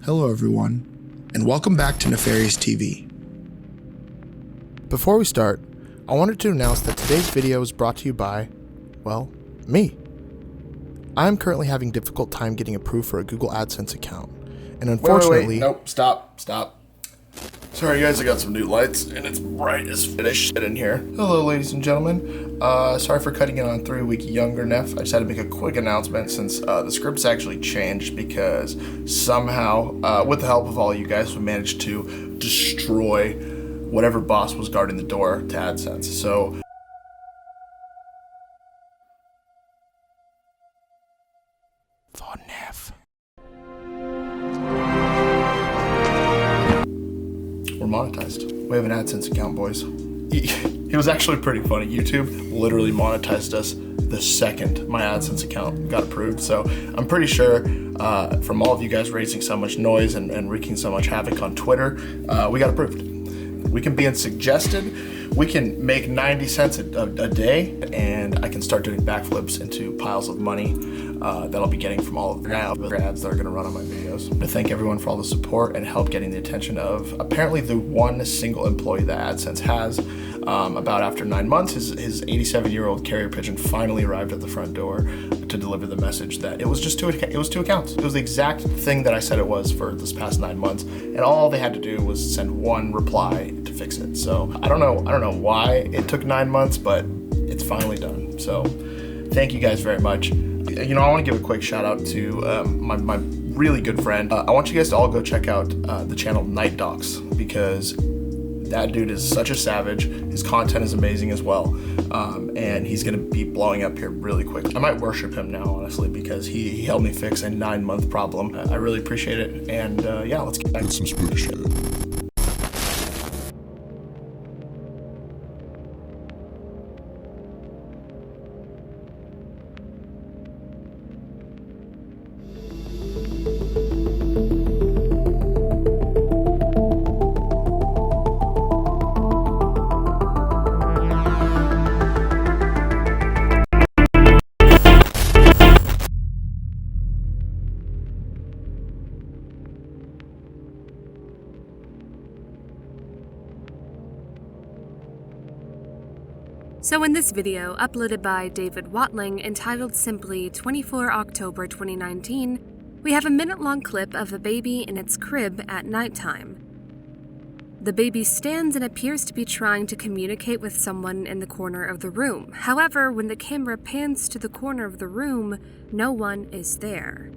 Hello everyone, and welcome back to Nefarious TV. Before we start, I wanted to announce that today's video is brought to you by, well, me. I am currently having a difficult time getting approved for a Google AdSense account, and unfortunately... Wait. Nope, stop. Sorry guys, I got some new lights, and it's bright as shit in here. Hello ladies and gentlemen, sorry for cutting in on 3 week younger Nef. I just had to make a quick announcement since the script's actually changed because somehow, with the help of all you guys, we managed to destroy whatever boss was guarding the door to AdSense. So for Nef. we're monetized. We have an AdSense account, boys. It was actually pretty funny. YouTube literally monetized us the second my AdSense account got approved. So I'm pretty sure from all of you guys raising so much noise and wreaking so much havoc on Twitter, we got approved. We can be in suggested. We can make 90 cents a day, and I can start doing backflips into piles of money that I'll be getting from all of the ads that are going to run on my videos. I thank everyone for all the support and help getting the attention of apparently the one single employee that AdSense has. About after 9 months, his 87-year-old carrier pigeon finally arrived at the front door to deliver the message that it was just two accounts. It was the exact thing that I said it was for this past 9 months, and all they had to do was send one reply to fix it. So I don't know why it took 9 months, but it's finally done. So thank you guys very much. You know, I want to give a quick shout out to my really good friend. I want you guys to all go check out the channel Night Docs, because that dude is such a savage. His content is amazing as well, and he's gonna be blowing up here really quick. I might worship him now, honestly, because he helped me fix a 9-month problem. I really appreciate it, and yeah, let's get back to some spooky shit. So in this video, uploaded by David Watling, entitled simply 24 October 2019, we have a minute-long clip of a baby in its crib at nighttime. The baby stands and appears to be trying to communicate with someone in the corner of the room. However, when the camera pans to the corner of the room, no one is there.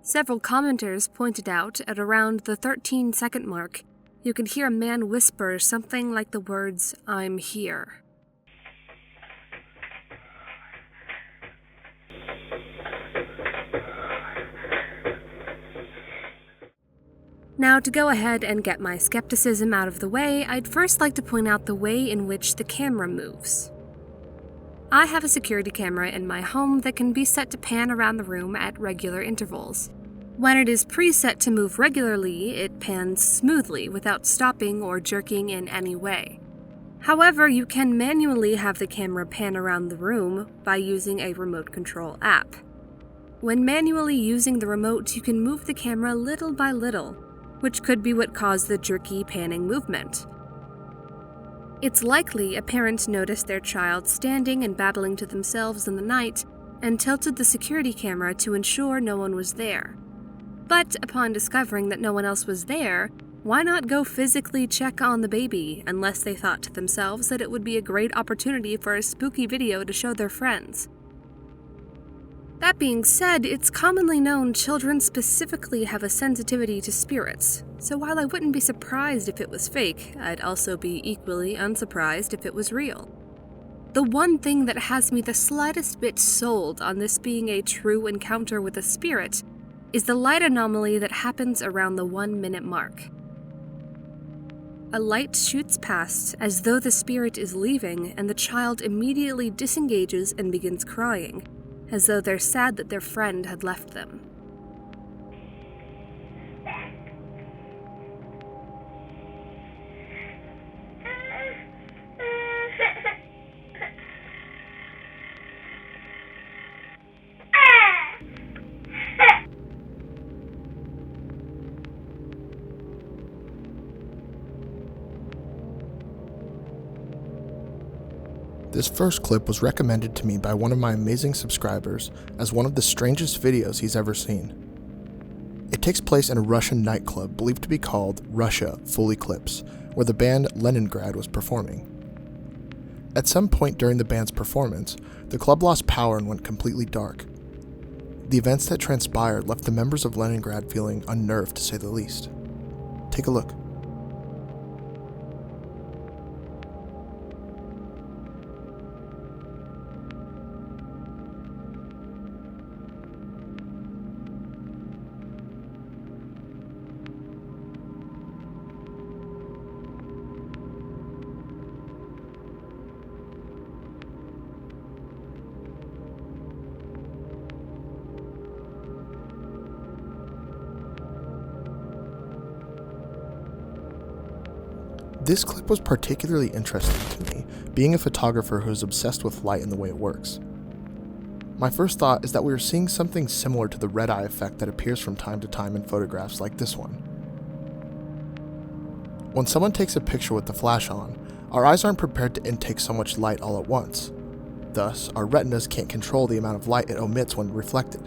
Several commenters pointed out at around the 13-second mark, you can hear a man whisper something like the words, "I'm here." Now, to go ahead and get my skepticism out of the way, I'd first like to point out the way in which the camera moves. I have a security camera in my home that can be set to pan around the room at regular intervals. When it is preset to move regularly, it pans smoothly without stopping or jerking in any way. However, you can manually have the camera pan around the room by using a remote control app. When manually using the remote, you can move the camera little by little, which could be what caused the jerky panning movement. It's likely a parent noticed their child standing and babbling to themselves in the night and tilted the security camera to ensure no one was there. But upon discovering that no one else was there, why not go physically check on the baby, unless they thought to themselves that it would be a great opportunity for a spooky video to show their friends? That being said, it's commonly known children specifically have a sensitivity to spirits, so while I wouldn't be surprised if it was fake, I'd also be equally unsurprised if it was real. The one thing that has me the slightest bit sold on this being a true encounter with a spirit is the light anomaly that happens around the 1-minute mark. A light shoots past as though the spirit is leaving, and the child immediately disengages and begins crying, as though they're sad that their friend had left them. This first clip was recommended to me by one of my amazing subscribers as one of the strangest videos he's ever seen. It takes place in a Russian nightclub believed to be called Russia Full Eclipse, where the band Leningrad was performing. At some point during the band's performance, the club lost power and went completely dark. The events that transpired left the members of Leningrad feeling unnerved, to say the least. Take a look. This clip was particularly interesting to me, being a photographer who is obsessed with light and the way it works. My first thought is that we are seeing something similar to the red eye effect that appears from time to time in photographs like this one. When someone takes a picture with the flash on, our eyes aren't prepared to intake so much light all at once. Thus, our retinas can't control the amount of light it omits when reflected.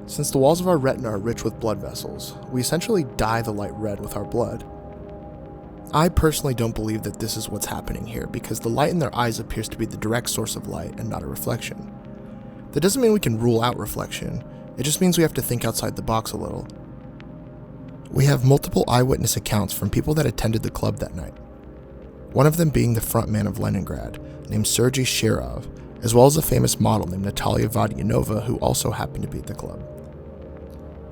Since the walls of our retina are rich with blood vessels, we essentially dye the light red with our blood. I personally don't believe that this is what's happening here, because the light in their eyes appears to be the direct source of light and not a reflection. That doesn't mean we can rule out reflection, it just means we have to think outside the box a little. We have multiple eyewitness accounts from people that attended the club that night. One of them being the frontman of Leningrad, named Sergei Shirov, as well as a famous model named Natalia Vodianova, who also happened to be at the club.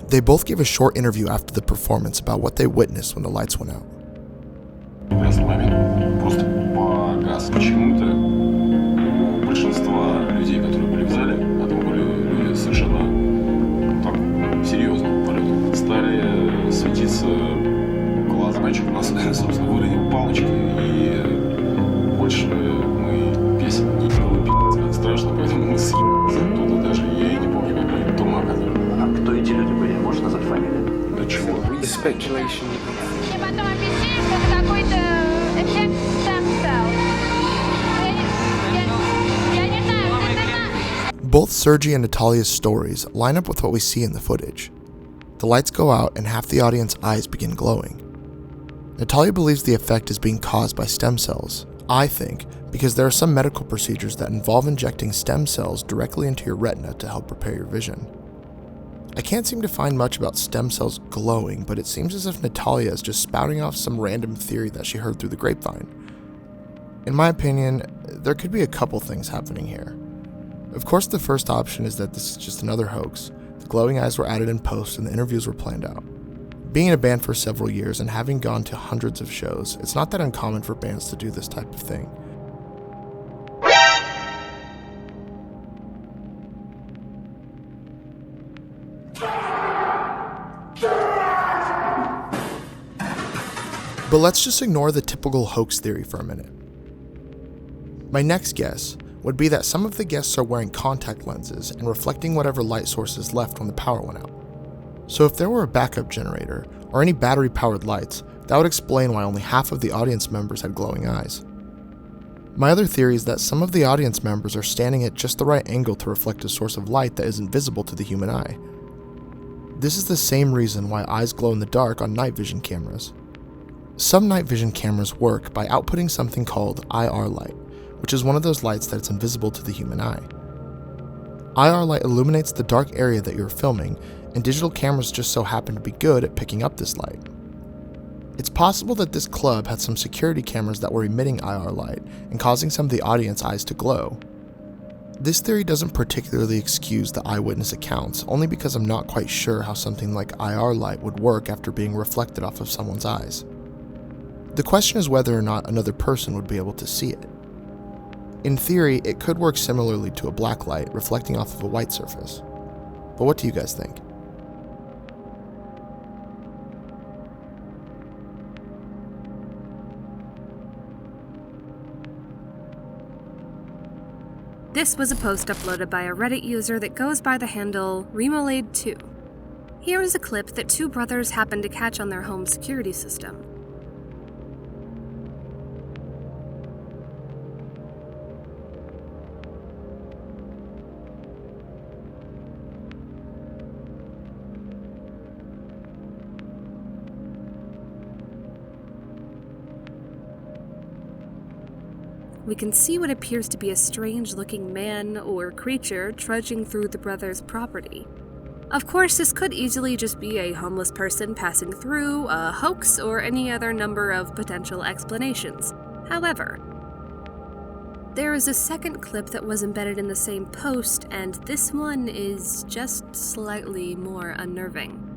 They both gave a short interview after the performance about what they witnessed when the lights went out. В этот момент просто погас. Почему-то у большинства людей, которые были в зале, а там были люди совершенно так серьезно в полете, стали светиться глаза. Мальчик у нас, собственно, выронил палочки, и больше мы песен не было страшно, поэтому мы съебались оттуда даже. Я и не помню, как мы дома оказались. А кто эти люди были? Можешь назвать фамилию? Да чего? Speculation. Мне потом объяснили, что это какой-то эффект stem-cell. Я не знаю, это... Both Sergei and Natalia's stories line up with what we see in the footage. The lights go out and half the audience's eyes begin glowing. Natalia believes the effect is being caused by stem cells. I think because there are some medical procedures that involve injecting stem cells directly into your retina to help repair your vision. I can't seem to find much about stem cells glowing, but it seems as if Natalia is just spouting off some random theory that she heard through the grapevine. In my opinion, there could be a couple things happening here. Of course, the first option is that this is just another hoax. The glowing eyes were added in post and the interviews were planned out. Being in a band for several years and having gone to hundreds of shows, it's not that uncommon for bands to do this type of thing. But let's just ignore the typical hoax theory for a minute. My next guess would be that some of the guests are wearing contact lenses and reflecting whatever light source is left when the power went out. So if there were a backup generator or any battery-powered lights, that would explain why only half of the audience members had glowing eyes. My other theory is that some of the audience members are standing at just the right angle to reflect a source of light that isn't visible to the human eye. This is the same reason why eyes glow in the dark on night vision cameras. Some night vision cameras work by outputting something called IR light, which is one of those lights that's invisible to the human eye. IR light illuminates the dark area that you're filming, and digital cameras just so happen to be good at picking up this light. It's possible that this club had some security cameras that were emitting IR light and causing some of the audience eyes to glow. This theory doesn't particularly excuse the eyewitness accounts, only because I'm not quite sure how something like IR light would work after being reflected off of someone's eyes. The question is whether or not another person would be able to see it. In theory, it could work similarly to a black light reflecting off of a white surface. But what do you guys think? This was a post uploaded by a Reddit user that goes by the handle Remolade2. Here is a clip that two brothers happened to catch on their home security system. We can see what appears to be a strange-looking man or creature trudging through the brothers' property. Of course, this could easily just be a homeless person passing through, a hoax, or any other number of potential explanations. However, there is a second clip that was embedded in the same post, and this one is just slightly more unnerving.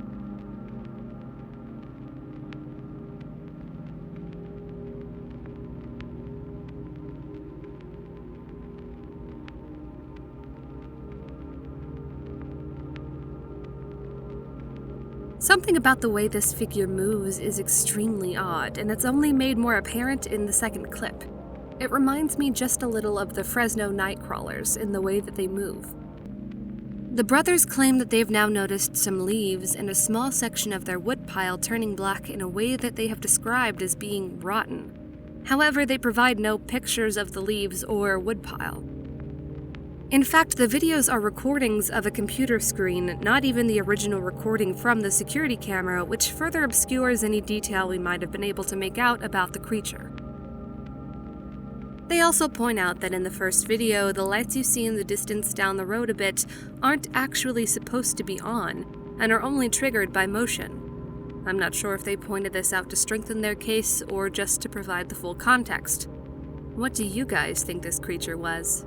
Something about the way this figure moves is extremely odd, and it's only made more apparent in the second clip. It reminds me just a little of the Fresno night crawlers in the way that they move. The brothers claim that they've now noticed some leaves and a small section of their woodpile turning black in a way that they have described as being rotten. However, they provide no pictures of the leaves or woodpile. In fact, the videos are recordings of a computer screen, not even the original recording from the security camera, which further obscures any detail we might have been able to make out about the creature. They also point out that in the first video, the lights you see in the distance down the road a bit aren't actually supposed to be on, and are only triggered by motion. I'm not sure if they pointed this out to strengthen their case or just to provide the full context. What do you guys think this creature was?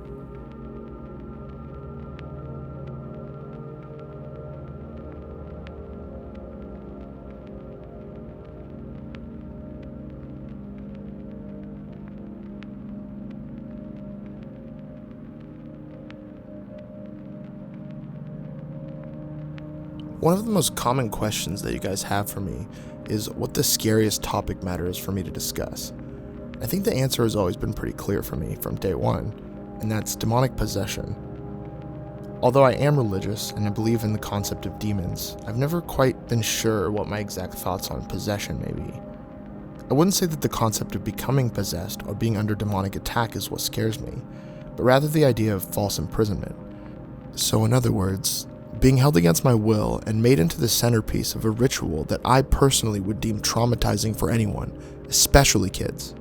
One of the most common questions that you guys have for me is what the scariest topic matter is for me to discuss. I think the answer has always been pretty clear for me from day one, and that's demonic possession. Although I am religious and I believe in the concept of demons, I've never quite been sure what my exact thoughts on possession may be. I wouldn't say that the concept of becoming possessed or being under demonic attack is what scares me, but rather the idea of false imprisonment. So in other words, being held against my will and made into the centerpiece of a ritual that I personally would deem traumatizing for anyone, especially kids.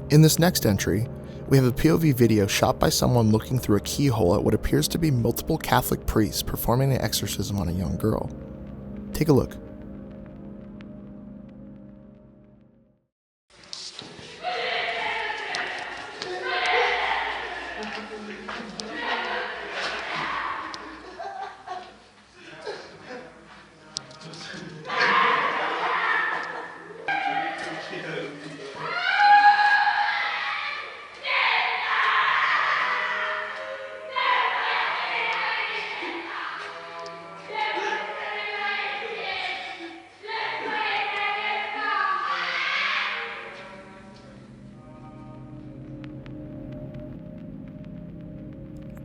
In this next entry, we have a POV video shot by someone looking through a keyhole at what appears to be multiple Catholic priests performing an exorcism on a young girl. Take a look.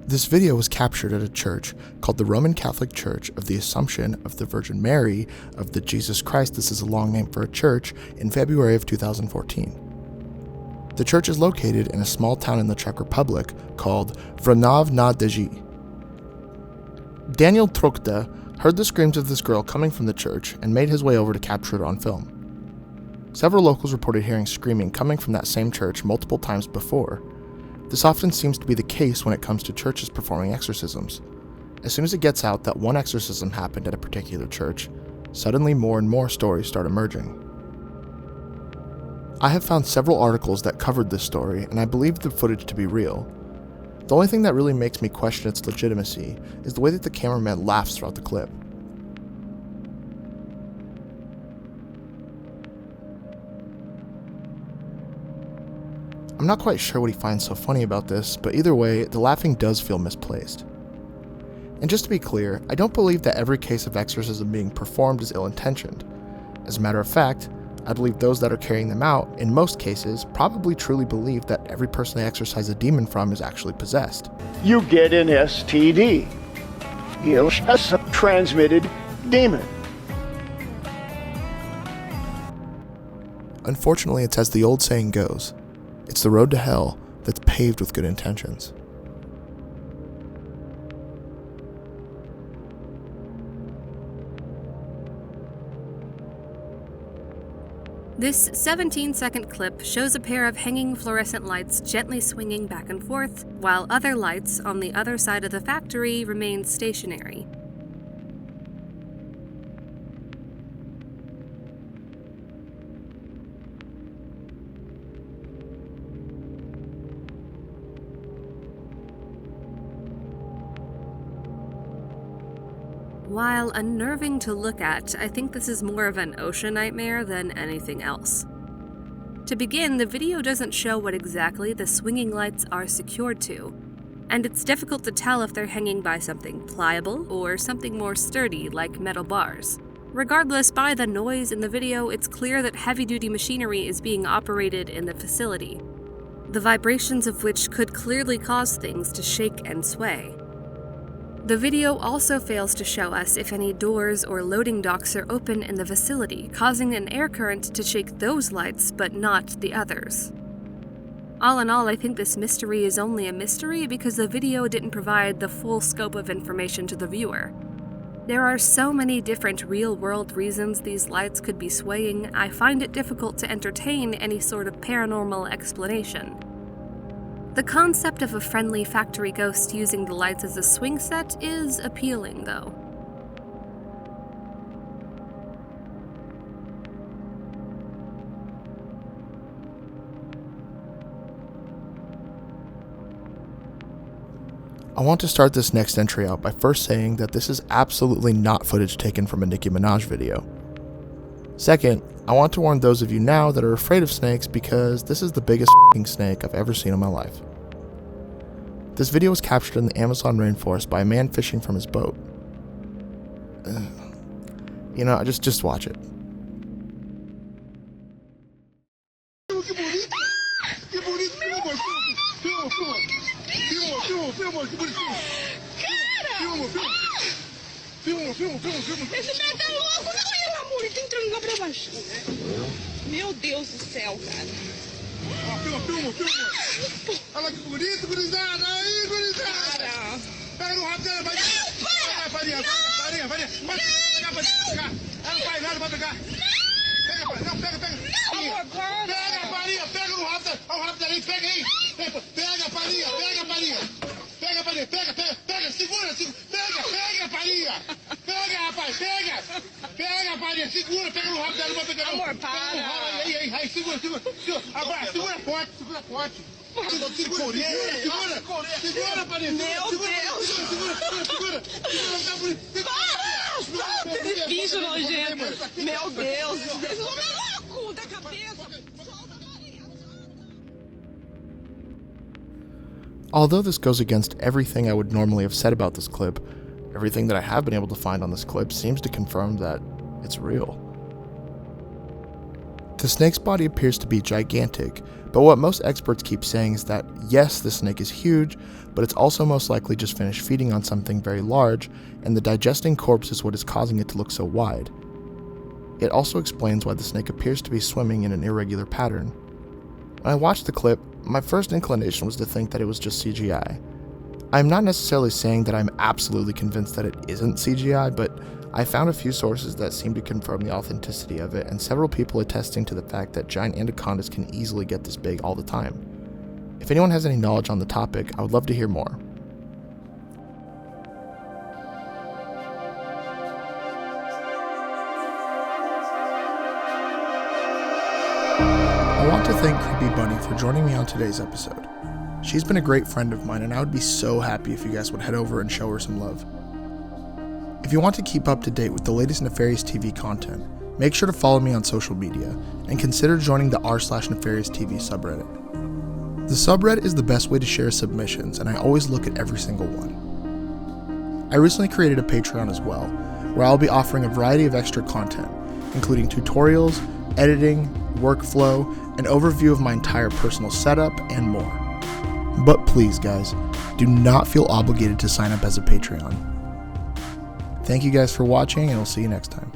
This video was captured at a church called the Roman Catholic Church of the Assumption of the Virgin Mary of the Jesus Christ, this is a long name for a church, in February of 2014. The church is located in a small town in the Czech Republic called Vrnov na Deži. Daniel Trokta heard the screams of this girl coming from the church and made his way over to capture it on film. Several locals reported hearing screaming coming from that same church multiple times before. This often seems to be the case when it comes to churches performing exorcisms. As soon as it gets out that one exorcism happened at a particular church, suddenly more and more stories start emerging. I have found several articles that covered this story, and I believe the footage to be real. The only thing that really makes me question its legitimacy is the way that the cameraman laughs throughout the clip. I'm not quite sure what he finds so funny about this, but either way, the laughing does feel misplaced. And just to be clear, I don't believe that every case of exorcism being performed is ill-intentioned. As a matter of fact, I believe those that are carrying them out, in most cases, probably truly believe that every person they exorcise a demon from is actually possessed. You get an STD. You have a transmitted demon. Unfortunately, it's as the old saying goes, it's the road to hell that's paved with good intentions. This 17-second clip shows a pair of hanging fluorescent lights gently swinging back and forth, while other lights on the other side of the factory remain stationary. While unnerving to look at, I think this is more of an OSHA nightmare than anything else. To begin, the video doesn't show what exactly the swinging lights are secured to, and it's difficult to tell if they're hanging by something pliable or something more sturdy like metal bars. Regardless, by the noise in the video, it's clear that heavy-duty machinery is being operated in the facility, the vibrations of which could clearly cause things to shake and sway. The video also fails to show us if any doors or loading docks are open in the facility, causing an air current to shake those lights but not the others. All in all, I think this mystery is only a mystery because the video didn't provide the full scope of information to the viewer. There are so many different real-world reasons these lights could be swaying, I find it difficult to entertain any sort of paranormal explanation. The concept of a friendly factory ghost using the lights as a swing set is appealing, though. I want to start this next entry out by first saying that this is absolutely not footage taken from a Nicki Minaj video. Second, I want to warn those of you now that are afraid of snakes because this is the biggest f***ing snake I've ever seen in my life. This video was captured in the Amazon rainforest by a man fishing from his boat. Just watch it. Esse cara tá louco, não, meu amor, ele tem que trancar pra baixo. Meu Deus do céu, cara. Filma. Olha que bonito, gurizada. Aí, gurizada. Pega no rabo dela, vai. Pega, farinha. Vai pegar, vai pegar. Ela não faz nada, vai pegar. Pega, pega. Pega a farinha, pega no rabo dela. Olha o rabo dela aí, pega aí. Pega a farinha. Pega, segura. Pega a farinha. Pega, rapaz, pega a farinha, segura, pega no rabo dela, não vai pegar. Amor, para. Aí, segura. Agora, segura forte. Segura, farinha. Meu Deus. Segura. Para, esse bicho nojento. Meu Deus, esse homem é louco da cabeça. Although this goes against everything I would normally have said about this clip, everything that I have been able to find on this clip seems to confirm that it's real. The snake's body appears to be gigantic, but what most experts keep saying is that yes, the snake is huge, but it's also most likely just finished feeding on something very large, and the digesting corpse is what is causing it to look so wide. It also explains why the snake appears to be swimming in an irregular pattern. When I watched the clip, my first inclination was to think that it was just CGI. I'm not necessarily saying that I'm absolutely convinced that it isn't CGI, but I found a few sources that seem to confirm the authenticity of it, and several people attesting to the fact that giant anacondas can easily get this big all the time. If anyone has any knowledge on the topic, I would love to hear more. I want to thank Creepy Bunny for joining me on today's episode. She's been a great friend of mine, and I would be so happy if you guys would head over and show her some love. If you want to keep up to date with the latest Nefarious TV content, make sure to follow me on social media, and consider joining the r/Nefarious TV subreddit. The subreddit is the best way to share submissions, and I always look at every single one. I recently created a Patreon as well, where I'll be offering a variety of extra content, including tutorials, editing, workflow, an overview of my entire personal setup, and more. But please guys, do not feel obligated to sign up as a Patreon. Thank you guys for watching, and we'll see you next time.